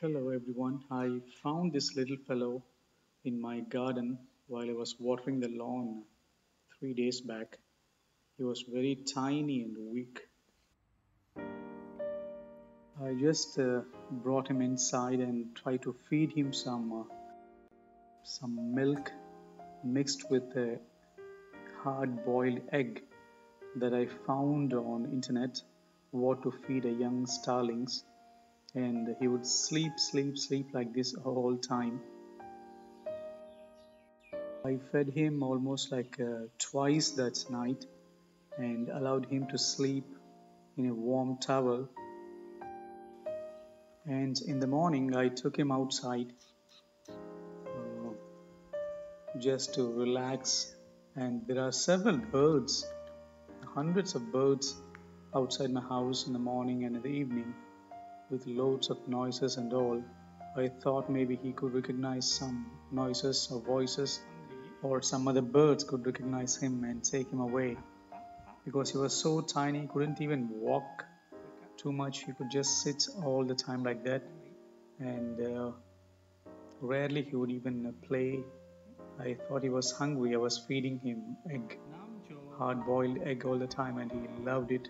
Hello everyone. I found this little fellow in my garden while I was watering the lawn 3 days back. He was very tiny and weak. I just brought him inside and tried to feed him some milk mixed with a hard-boiled egg that I found on internet. What to feed a young starlings, and he would sleep like this all time. I fed him almost like twice that night and allowed him to sleep in a warm towel. And in the morning, I took him outside uh, just to relax. And there are several birds, hundreds of birds outside my house in the morning and in the evening with loads of noises and all. I thought maybe he could recognize some noises or voices, or some other birds could recognize him and take him away because he was so tiny, he couldn't even walk too much. He could just sit all the time like that, and rarely he would even play. I thought he was hungry. I was feeding him egg, hard boiled egg all the time, and he loved it.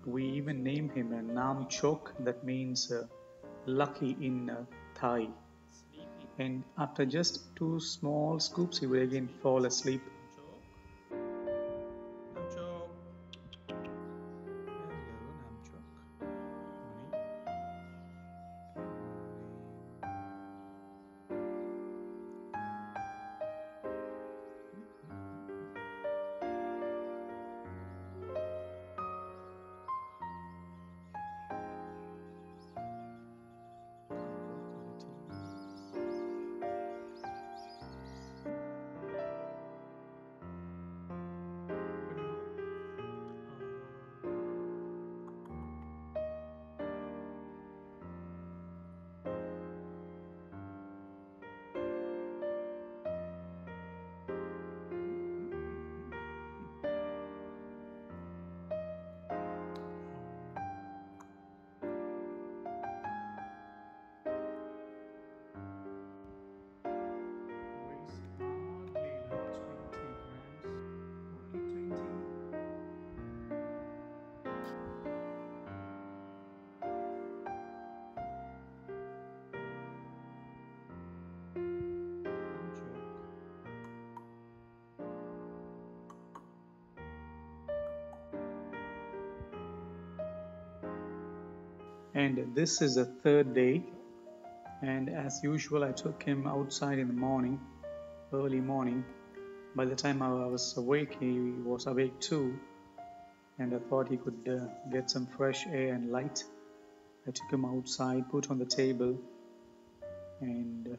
We even named him a Nam Chok, that means lucky in Thai. And after just two small scoops, he would again fall asleep. Namchok. Hello, Namchok. And this is the third day. And as usual, I took him outside in the morning, early morning. By the time I was awake, he was awake too, and I thought he could get some fresh air and light. I took him outside, put on the table, and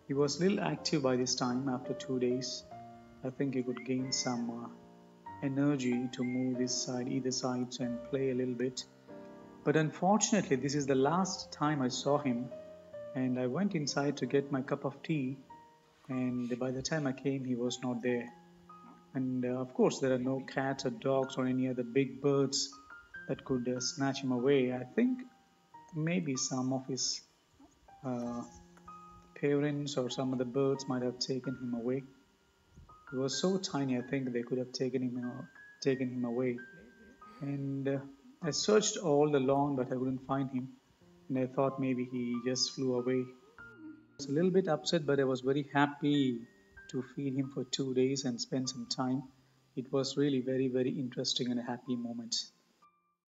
he was a little active by this time after 2 days. I think he could gain some energy to move this side, either sides, and play a little bit. But unfortunately, this is the last time I saw him, and I went inside to get my cup of tea, and by the time I came, he was not there. And of course, there are no cats or dogs or any other big birds that could snatch him away. I think maybe some of his uh, parents or some of the birds might have taken him away. He was so tiny, I think they could have taken him away. And I searched all the lawn, but I couldn't find him. And I thought maybe he just flew away. I was a little bit upset, but I was very happy to feed him for 2 days and spend some time. It was really very, very interesting and a happy moment.